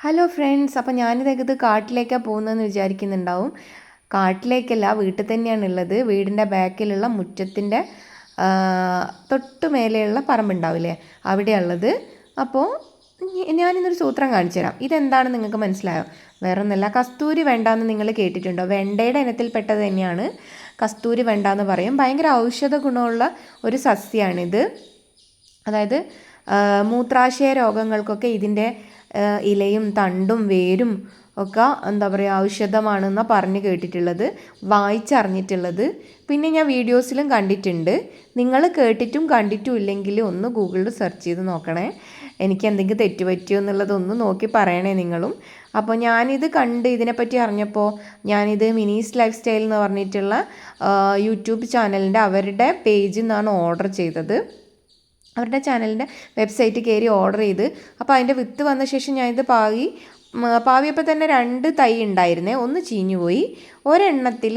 Hello friends, അപ്പോൾ ഞാനിത് കാട്ടിലേക്കാണ് പോകുന്നതെന്ന് വിചാരിക്കുന്നുണ്ടാവും. കാട്ടിലേക്കല്ല, വീട്ടിൽ തന്നെയാണുള്ളത്. വീടിൻ്റെ ബാക്കിലുള്ള മുറ്റത്തിൻ്റെ തൊട്ട് മേലെയുള്ള പറമ്പുണ്ടാവില്ലേ, അവിടെയുള്ളത്. അപ്പോൾ ഞാനിന്നൊരു സൂത്രം കാണിച്ചു തരാം. ഇതെന്താണ് നിങ്ങൾക്ക് മനസ്സിലായോ? വേറെ ഒന്നുമല്ല, കസ്തൂരി വെണ്ട എന്ന് നിങ്ങൾ കേട്ടിട്ടുണ്ടോ? വെണ്ടയുടെ ഇനത്തിൽപ്പെട്ടത് തന്നെയാണ് കസ്തൂരി വെണ്ട എന്ന് പറയും. ഭയങ്കര ഔഷധ ഗുണമുള്ള ഒരു സസ്യമാണിത്. അതായത് മൂത്രാശയ രോഗങ്ങൾക്കൊക്കെ ഇതിൻ്റെ ഇലയും തണ്ടും വേരും ഒക്കെ എന്താ പറയുക ഔഷധമാണെന്നാണ് പറഞ്ഞു കേട്ടിട്ടുള്ളത്, വായിച്ചറിഞ്ഞിട്ടുള്ളത്. പിന്നെ ഞാൻ വീഡിയോസിലും കണ്ടിട്ടുണ്ട്. നിങ്ങൾ കേട്ടിട്ടും കണ്ടിട്ടും ഇല്ലെങ്കിൽ ഒന്ന് ഗൂഗിളിൽ സെർച്ച് ചെയ്ത് നോക്കണേ. എനിക്ക് എന്തെങ്കിലും തെറ്റ് പറ്റിയോ എന്നുള്ളതൊന്ന് നോക്കി പറയണേ നിങ്ങളും. അപ്പോൾ ഞാനിത് കണ്ട് ഇതിനെപ്പറ്റി അറിഞ്ഞപ്പോൾ ഞാനിത് മിനീസ് ലൈഫ് സ്റ്റൈൽ എന്ന് പറഞ്ഞിട്ടുള്ള യൂട്യൂബ് ചാനലിൻ്റെ അവരുടെ പേജിൽ നിന്നാണ് ഓർഡർ ചെയ്തത്. അവരുടെ ചാനലിൻ്റെ വെബ്സൈറ്റ് കയറി ഓർഡർ ചെയ്ത്, അപ്പോൾ അതിൻ്റെ വിത്ത് വന്ന ശേഷം ഞാനിത് പാവിയപ്പോൾ തന്നെ 2 തൈ ഉണ്ടായിരുന്നേ. ഒന്ന് ചീഞ്ഞു പോയി, ഒരെണ്ണത്തിൽ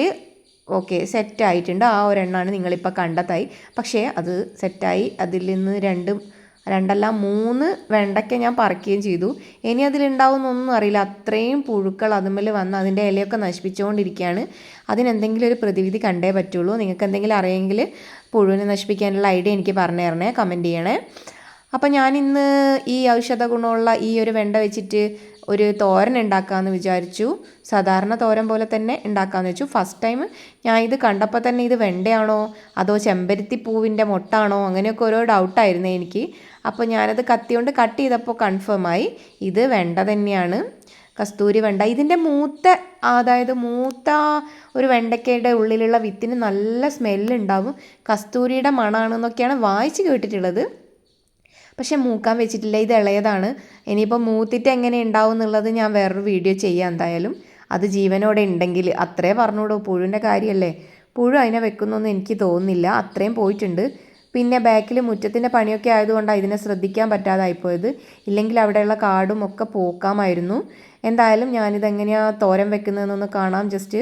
ഓക്കെ സെറ്റായിട്ടുണ്ട്. ആ ഒരെണ്ണമാണ് നിങ്ങളിപ്പോൾ കണ്ട തൈ. പക്ഷേ അത് സെറ്റായി. അതിൽ നിന്ന് രണ്ടല്ല 3 വെണ്ടയ്ക്ക ഞാൻ പറിക്കുകയും ചെയ്തു. ഇനി അതിലുണ്ടാവുമെന്നൊന്നും അറിയില്ല. അത്രയും പുഴുക്കൾ അതുമ്മേൽ വന്ന് അതിൻ്റെ ഇലയൊക്കെ നശിപ്പിച്ചുകൊണ്ടിരിക്കുകയാണ്. അതിനെന്തെങ്കിലും ഒരു പ്രതിവിധി കണ്ടേ പറ്റുള്ളൂ. നിങ്ങൾക്ക് എന്തെങ്കിലും അറിയെങ്കിൽ പുഴുവിനെ നശിപ്പിക്കാനുള്ള ഐഡിയ എനിക്ക് പറഞ്ഞു തരണേ, കമൻറ്റ് ചെയ്യണേ. അപ്പോൾ ഞാനിന്ന് ഈ ഔഷധ ഗുണമുള്ള ഈ ഒരു വെണ്ട വെച്ചിട്ട് ഒരു തോരൻ ഉണ്ടാക്കാമെന്ന് വിചാരിച്ചു. സാധാരണ തോരൻ പോലെ തന്നെ ഉണ്ടാക്കാമെന്ന് വെച്ചു. ഫസ്റ്റ് ടൈം ഞാൻ ഇത് കണ്ടപ്പോൾ തന്നെ ഇത് വെണ്ടയാണോ അതോ ചെമ്പരത്തി പൂവിൻ്റെ മൊട്ടാണോ അങ്ങനെയൊക്കെ ഓരോ ഡൗട്ടായിരുന്നു എനിക്ക്. അപ്പോൾ ഞാനത് കത്തിയോണ്ട് കട്ട് ചെയ്തപ്പോൾ കൺഫേമായി ഇത് വെണ്ട തന്നെയാണ്, കസ്തൂരി വെണ്ട. ഇതിൻ്റെ മൂത്ത ഒരു വെണ്ടയ്ക്കയുടെ ഉള്ളിലുള്ള വിത്തിന് നല്ല സ്മെല്ലുണ്ടാവും. കസ്തൂരിയുടെ മണമാണെന്നൊക്കെയാണ് വായിച്ച് കേട്ടിട്ടുള്ളത്. പക്ഷെ മൂക്കാൻ വെച്ചിട്ടില്ല. ഇത് ഇളയതാണ്. ഇനിയിപ്പോൾ മൂത്തിട്ട് എങ്ങനെ ഉണ്ടാവും എന്നുള്ളത് ഞാൻ വേറൊരു വീഡിയോ ചെയ്യാം എന്തായാലും. അത് ജീവനോടെ ഉണ്ടെങ്കിൽ. അത്രേ പറഞ്ഞോളൂ, പുഴുവിൻ്റെ കാര്യമല്ലേ. പുഴു അതിനെ വെക്കുന്നൊന്നും എനിക്ക് തോന്നുന്നില്ല, അത്രയും പോയിട്ടുണ്ട്. പിന്നെ ബാക്കിൽ മുറ്റത്തിൻ്റെ പണിയൊക്കെ ആയതുകൊണ്ടാണ് ഇതിനെ ശ്രദ്ധിക്കാൻ പറ്റാതായിപ്പോയത്. ഇല്ലെങ്കിൽ അവിടെയുള്ള കാടും ഒക്കെ പോക്കാമായിരുന്നു. എന്തായാലും ഞാനിതെങ്ങനെയാണ് തോരൻ വെക്കുന്നതെന്നൊന്ന് കാണാം. ജസ്റ്റ്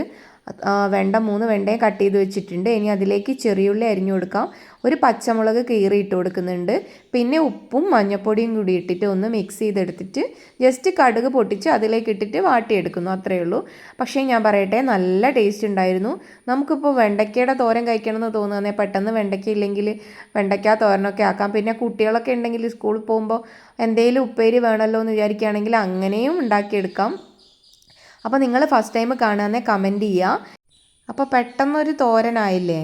3 വെണ്ടയും കട്ട് ചെയ്ത് വെച്ചിട്ടുണ്ട്. ഇനി അതിലേക്ക് ചെറിയുള്ളി അരിഞ്ഞു കൊടുക്കാം. ഒരു പച്ചമുളക് കീറിയിട്ട് കൊടുക്കുന്നുണ്ട്. പിന്നെ ഉപ്പും മഞ്ഞൾപ്പൊടിയും കൂടി ഇട്ടിട്ട് ഒന്ന് മിക്സ് ചെയ്തെടുത്തിട്ട് ജസ്റ്റ് കടുക് പൊട്ടിച്ച് അതിലേക്ക് ഇട്ടിട്ട് വാട്ടിയെടുക്കുന്നു, അത്രയേ ഉള്ളൂ. പക്ഷേ ഞാൻ പറയട്ടെ, നല്ല ടേസ്റ്റ് ഉണ്ടായിരുന്നു. നമുക്കിപ്പോൾ വെണ്ടയ്ക്കയുടെ തോരൻ കഴിക്കണമെന്ന് തോന്നുകയാണെങ്കിൽ പെട്ടെന്ന് വെണ്ടയ്ക്ക ഇല്ലെങ്കിൽ വെണ്ടയ്ക്ക തോരനൊക്കെ ആക്കാം. പിന്നെ കുട്ടികളൊക്കെ ഉണ്ടെങ്കിൽ സ്കൂളിൽ പോകുമ്പോൾ എന്തെങ്കിലും ഉപ്പേരി വേണമല്ലോ എന്ന് വിചാരിക്കുകയാണെങ്കിൽ അങ്ങനെയും ഉണ്ടാക്കിയെടുക്കാം. അപ്പോൾ നിങ്ങൾ ഫസ്റ്റ് ടൈം കാണുകയാണെങ്കിൽ കമൻറ്റ് ചെയ്യുക. അപ്പോൾ പെട്ടെന്നൊരു തോരനായില്ലേ.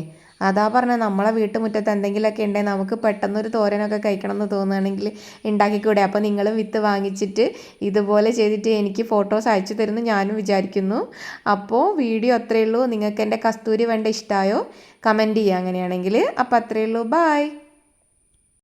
അതാ പറഞ്ഞത്, നമ്മളെ വീട്ടുമുറ്റത്ത് എന്തെങ്കിലുമൊക്കെ ഉണ്ടെങ്കിൽ നമുക്ക് പെട്ടെന്നൊരു തോരനൊക്കെ കഴിക്കണം എന്ന് തോന്നുകയാണെങ്കിൽ ഉണ്ടാക്കിക്കൂടെ. അപ്പോൾ നിങ്ങളും വിത്ത് വാങ്ങിച്ചിട്ട് ഇതുപോലെ ചെയ്തിട്ട് എനിക്ക് ഫോട്ടോസ് അയച്ചു തരുന്നു ഞാനും വിചാരിക്കുന്നു. അപ്പോൾ വീഡിയോ അത്രയേ ഉള്ളൂ. നിങ്ങൾക്ക് എൻ്റെ കസ്തൂരി വെണ്ട ഇഷ്ടമായോ? കമൻറ്റ് ചെയ്യുക അങ്ങനെയാണെങ്കിൽ. അപ്പോൾ അത്രയേ ഉള്ളൂ, ബായ്.